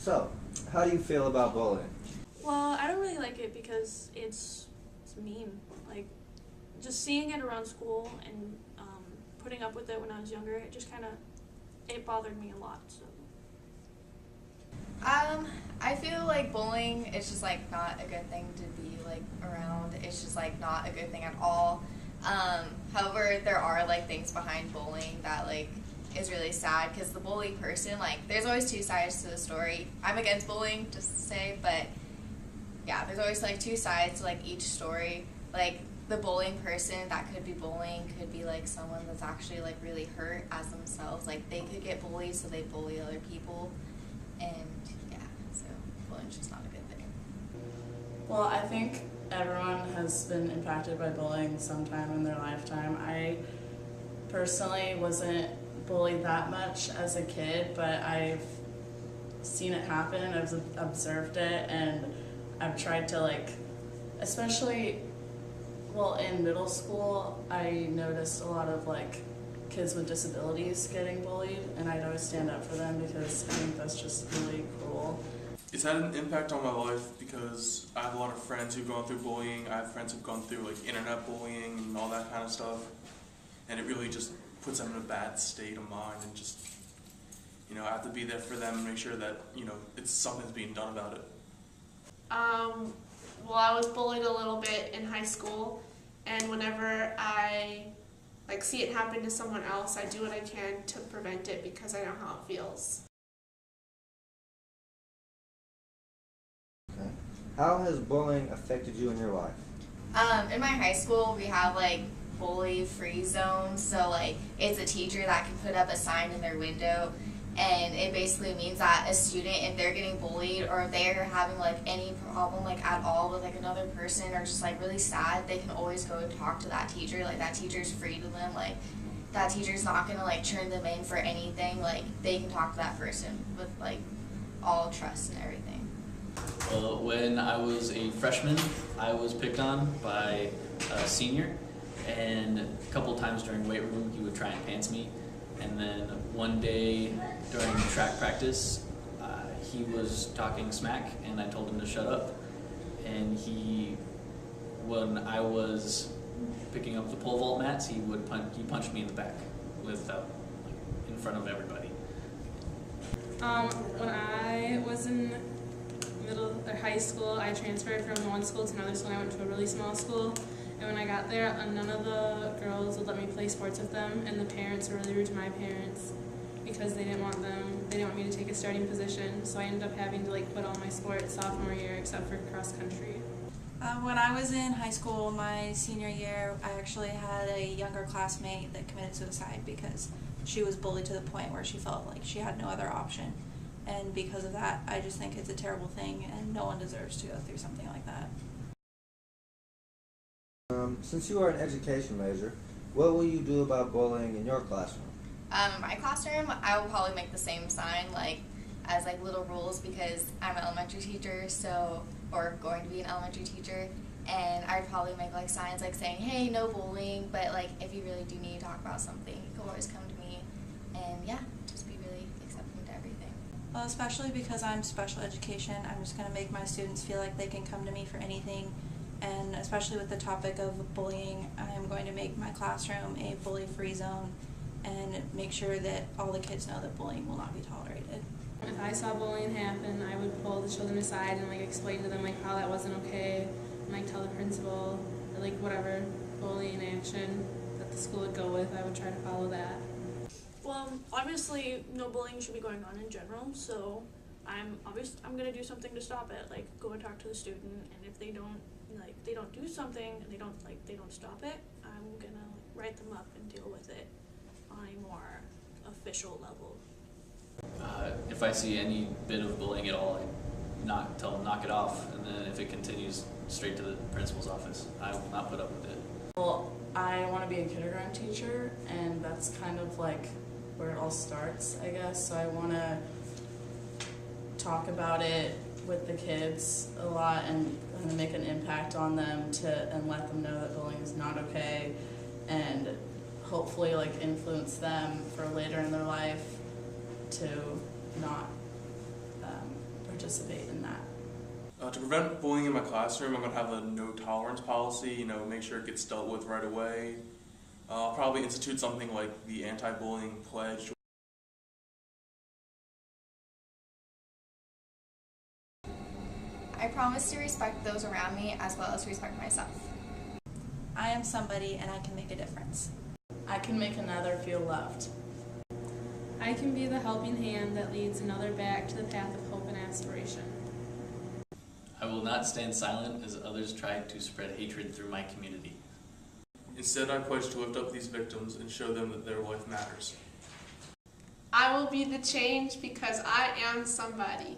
So, how do you feel about bullying? Well, I don't really like it because it's mean. Like, just seeing it around school and putting up with it when I was younger, it just kind of, it bothered me a lot, so. I feel like bullying is just like not a good thing to be like around. It's just like not a good thing at all. However, there are like things behind bullying that like is really sad because the bully person, like, there's always two sides to the story. I'm against bullying, just to say, but yeah, there's always like two sides to like each story. Like, the bullying person that could be bullying could be like someone that's actually like really hurt as themselves. Like, they could get bullied, so they bully other people, and yeah, so bullying's just not a good thing. Well, I think everyone has been impacted by bullying sometime in their lifetime. I personally wasn't bullied that much as a kid, but I've seen it happen, I've observed it, and I've tried to like, especially, well, in middle school, I noticed a lot of like kids with disabilities getting bullied, and I'd always stand up for them because I think that's just really cruel. It's had an impact on my life because I have a lot of friends who've gone through bullying. I have friends who've gone through like internet bullying and all that kind of stuff. And it really just puts them in a bad state of mind, and just, I have to be there for them and make sure that, it's something's being done about it. Well, I was bullied a little bit in high school, and whenever I see it happen to someone else, I do what I can to prevent it because I know how it feels. Okay. How has bullying affected you in your life? In my high school, we have like bully-free zones. So like, it's a teacher that can put up a sign in their window, and it basically means that a student, if they're getting bullied or if they're having like any problem like at all with like another person or just like really sad, they can always go and talk to that teacher. Like, that teacher's free to them. Like, that teacher's not gonna like turn them in for anything. Like, they can talk to that person with like all trust and everything. Well, when I was a freshman, I was picked on by a senior, and a couple times during weight room he would try and pants me. And then one day during track practice, he was talking smack, and I told him to shut up. And when I was picking up the pole vault mats, he punched me in the back in front of everybody. When I was in middle or high school, I transferred from one school to another school. I went to a really small school, and when I got there, none of the girls would let me play sports with them, and the parents were really rude to my parents because they didn't want me to take a starting position. So I ended up having to like quit all my sports sophomore year except for cross country. When I was in high school, my senior year, I actually had a younger classmate that committed suicide because she was bullied to the point where she felt like she had no other option. And because of that, I just think it's a terrible thing, and no one deserves to go through something like that. Since you are an education major, what will you do about bullying in your classroom? In my classroom, I will probably make the same sign, like, as like little rules, because I'm an elementary teacher, or going to be an elementary teacher, and I'd probably make like signs like saying, hey, no bullying, but like if you really do need to talk about something, you can always come to me, and yeah, just be really accepting to everything. Well, especially because I'm special education, I'm just going to make my students feel like they can come to me for anything, and especially with the topic of bullying, I'm going to make my classroom a bully-free zone and make sure that all the kids know that bullying will not be tolerated. If I saw bullying happen, I would pull the children aside and like explain to them like how that wasn't okay, and like tell the principal or like whatever bullying action that the school would go with, I would try to follow that. Well, obviously no bullying should be going on in general, so I'm gonna do something to stop it. Like, go and talk to the student, and if they don't do something and they don't stop it, I'm gonna write them up and deal with it on a more official level. If I see any bit of bullying at all, I tell them knock it off, and then if it continues, straight to the principal's office. I will not put up with it. Well, I want to be a kindergarten teacher, and that's kind of like where it all starts, I guess. So I want to talk about it with the kids a lot and kind of make an impact on them and let them know that bullying is not okay, and hopefully like influence them for later in their life to not participate in that. To prevent bullying in my classroom, I'm going to have a no tolerance policy, make sure it gets dealt with right away. I'll probably institute something like the anti-bullying pledge. I promise to respect those around me as well as respect myself. I am somebody and I can make a difference. I can make another feel loved. I can be the helping hand that leads another back to the path of hope and aspiration. I will not stand silent as others try to spread hatred through my community. Instead, I pledge to lift up these victims and show them that their life matters. I will be the change because I am somebody.